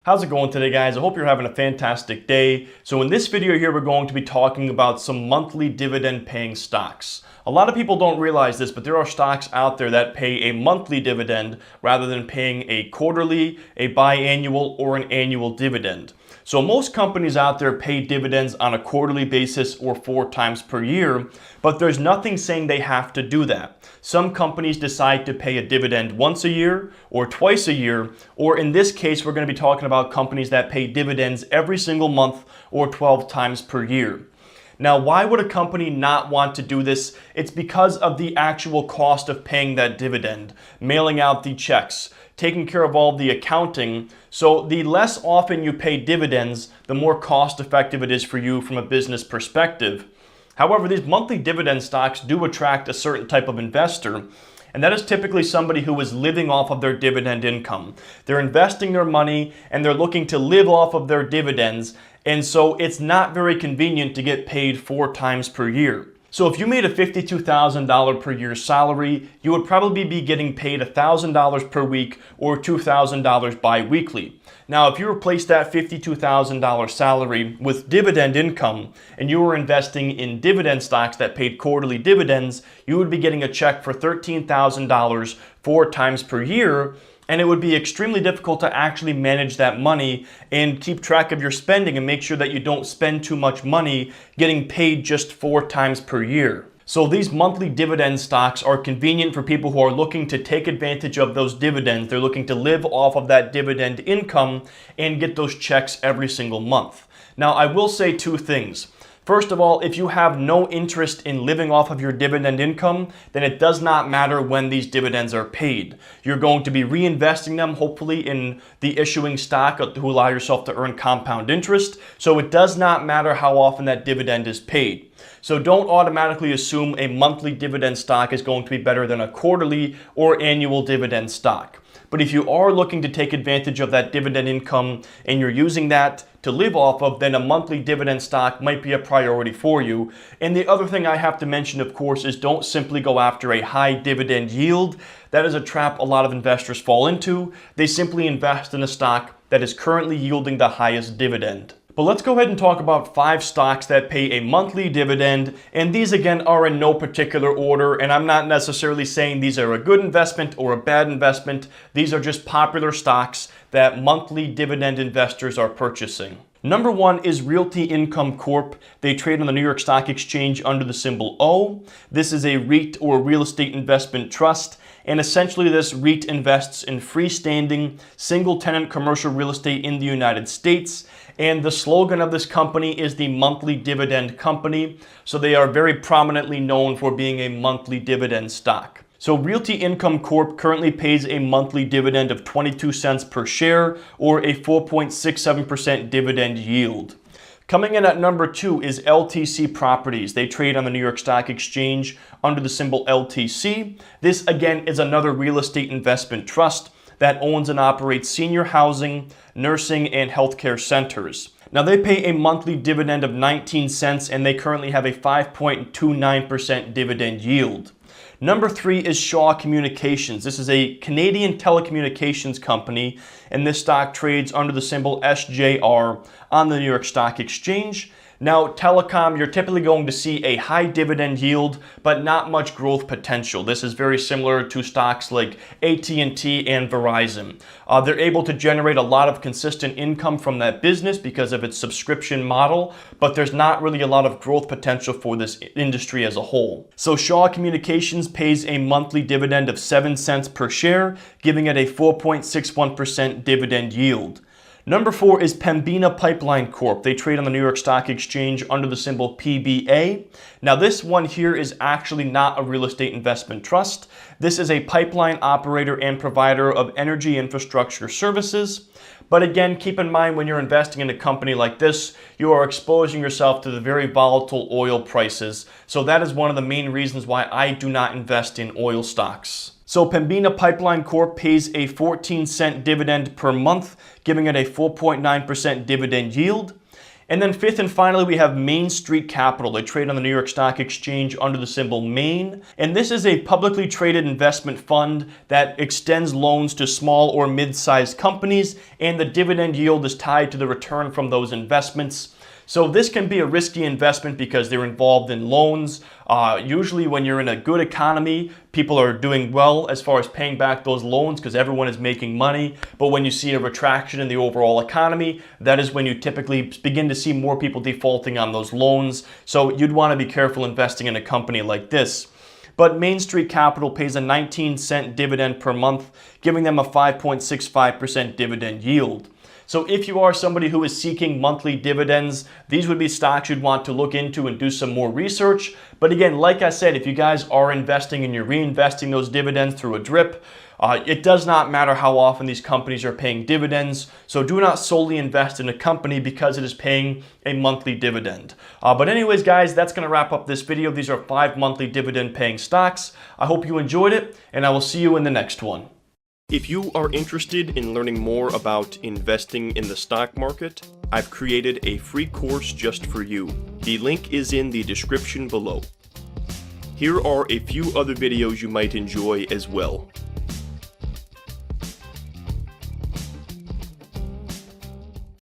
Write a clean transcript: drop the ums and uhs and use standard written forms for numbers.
How's it going today, guys? I hope you're having a fantastic day. So in this video here, we're going to be talking about some monthly dividend paying stocks. A lot of people don't realize this, but there are stocks out there that pay a monthly dividend rather than paying a quarterly, a biannual, or an annual dividend. So most companies out there pay dividends on a quarterly basis or 4 times per year, but there's nothing saying they have to do that. Some companies decide to pay a dividend once a year or twice a year, or in this case, we're going to be talking about companies that pay dividends every single month or 12 times per year. Now, why would a company not want to do this? It's because of the actual cost of paying that dividend, mailing out the checks, taking care of all the accounting. So the less often you pay dividends, the more cost effective it is for you from a business perspective. However, these monthly dividend stocks do attract a certain type of investor, and that is typically somebody who is living off of their dividend income. They're investing their money and they're looking to live off of their dividends, and so it's not very convenient to get paid 4 times per year. So if you made a $52,000 per year salary, you would probably be getting paid $1,000 per week or $2,000 bi-weekly. Now, if you replace that $52,000 salary with dividend income and you were investing in dividend stocks that paid quarterly dividends, you would be getting a check for $13,000 4 times per year. And it would be extremely difficult to actually manage that money and keep track of your spending and make sure that you don't spend too much money getting paid just 4 times per year. So these monthly dividend stocks are convenient for people who are looking to take advantage of those dividends. They're looking to live off of that dividend income and get those checks every single month. Now, I will say 2 things. First of all, if you have no interest in living off of your dividend income, then it does not matter when these dividends are paid. You're going to be reinvesting them, hopefully, in the issuing stock to allow yourself to earn compound interest. So it does not matter how often that dividend is paid. So don't automatically assume a monthly dividend stock is going to be better than a quarterly or annual dividend stock. But if you are looking to take advantage of that dividend income and you're using that to live off of, then a monthly dividend stock might be a priority for you. And the other thing I have to mention, of course, is don't simply go after a high dividend yield. That is a trap a lot of investors fall into. They simply invest in a stock that is currently yielding the highest dividend. But let's go ahead and talk about 5 stocks that pay a monthly dividend, and these again are in no particular order, and I'm not necessarily saying these are a good investment or a bad investment. These are just popular stocks that monthly dividend investors are purchasing. Number 1 is Realty Income Corp. They trade on the New York Stock Exchange under the symbol O. This is a REIT or real estate investment trust, and essentially this REIT invests in freestanding single-tenant commercial real estate in the United States. And the slogan of this company is the monthly dividend company. So they are very prominently known for being a monthly dividend stock. So Realty Income Corp currently pays a monthly dividend of 22 cents per share or a 4.67% dividend yield. Coming in at number 2 is LTC Properties. They trade on the New York Stock Exchange under the symbol LTC. This again is another real estate investment trust that owns and operates senior housing, nursing, and healthcare centers. Now they pay a monthly dividend of 19 cents and they currently have a 5.29% dividend yield. Number 3 is Shaw Communications. This is a Canadian telecommunications company, and this stock trades under the symbol SJR on the New York Stock Exchange. Now, telecom, you're typically going to see a high dividend yield, but not much growth potential. This is very similar to stocks like AT&T and Verizon. They're able to generate a lot of consistent income from that business because of its subscription model, but there's not really a lot of growth potential for this industry as a whole. So Shaw Communications pays a monthly dividend of 7 cents per share, giving it a 4.61% dividend yield. Number 4 is Pembina Pipeline Corp. They trade on the New York Stock Exchange under the symbol PBA. Now this one here is actually not a real estate investment trust. This is a pipeline operator and provider of energy infrastructure services. But again, keep in mind when you're investing in a company like this, you are exposing yourself to the very volatile oil prices. So that is one of the main reasons why I do not invest in oil stocks. So Pembina Pipeline Corp pays a 14-cent dividend per month, giving it a 4.9% dividend yield. And then fifth and finally, we have Main Street Capital. They trade on the New York Stock Exchange under the symbol MAIN. And this is a publicly traded investment fund that extends loans to small or mid-sized companies, and the dividend yield is tied to the return from those investments. So this can be a risky investment because they're involved in loans. Usually when you're in a good economy, people are doing well as far as paying back those loans because everyone is making money. But when you see a retraction in the overall economy, that is when you typically begin to see more people defaulting on those loans. So you'd want to be careful investing in a company like this. But Main Street Capital pays a 19-cent dividend per month, giving them a 5.65% dividend yield. So if you are somebody who is seeking monthly dividends, these would be stocks you'd want to look into and do some more research. But again, like I said, if you guys are investing and you're reinvesting those dividends through a drip, it does not matter how often these companies are paying dividends. So do not solely invest in a company because it is paying a monthly dividend. But anyways, guys, that's going to wrap up this video. These are 5 monthly dividend paying stocks. I hope you enjoyed it, and I will see you in the next one. If you are interested in learning more about investing in the stock market, I've created a free course just for you. The link is in the description below. Here are a few other videos you might enjoy as well.